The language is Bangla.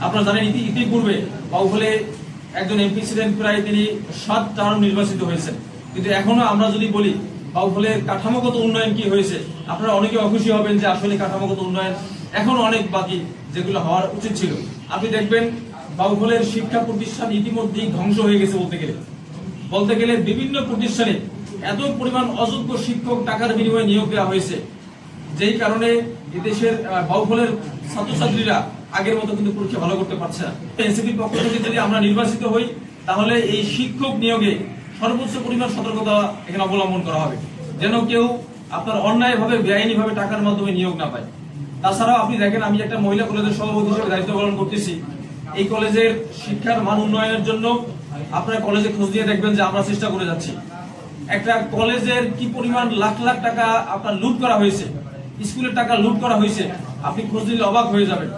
আপনারা জানেন ইতিপূর্বে বাউফলে একজন এমপি ছিলেন, প্রায় তিনি 7 টার্ম নির্বাচিত হয়েছেন, কিন্তু এখনো আমরা যদি বলি বাউফলের কাঠামোগত উন্নয়ন কি হয়েছে, আপনারা অনেকে অখুশি হবেন যে আসলে কাঠামোগত উন্নয়ন এখনো অনেক বাকি, যেগুলো হওয়ার উচিত ছিল। আপনি দেখবেন বাউফলের শিক্ষা প্রতিষ্ঠান ইতিমধ্যেই ধ্বংস হয়ে গেছে। বলতে গেলে বিভিন্ন প্রতিষ্ঠানে এত পরিমাণ অযোগ্য শিক্ষক টাকার বিনিময়ে নিয়োগ দেওয়া হয়েছে, যেই কারণে এদেশের বাউফলের ছাত্রছাত্রীরা আগের মতো কিন্তু পরীক্ষা ভালো করতে পারছে না। এনসিপির পক্ষ থেকে যদি আমরা নির্বাচিত হই, তাহলে এই শিক্ষক নিয়োগে সর্বোচ্চ পরিমাণ সতর্কতা এখানে অবলম্বন করা হবে, যেন কেউ আপনার অন্যায়ভাবে বেআইনিভাবে টাকার মাধ্যমে নিয়োগ না পায়। তাছাড়াও আপনি দেখেন, আমি একটা মহিলা কলেজের সভাপতি হিসেবে দায়িত্ব পালন করতেছি। এই কলেজের শিক্ষার মান উন্নয়নের জন্য আপনারা কলেজে খোঁজ দিয়ে দেখবেন যে আমরা চেষ্টা করে যাচ্ছি। একটা কলেজের কি পরিমাণ লাখ লাখ টাকা আপনার লুট করা হয়েছে, স্কুলের টাকা লুট করা হয়েছে, আপনি খোঁজ দিলে অবাক হয়ে যাবেন।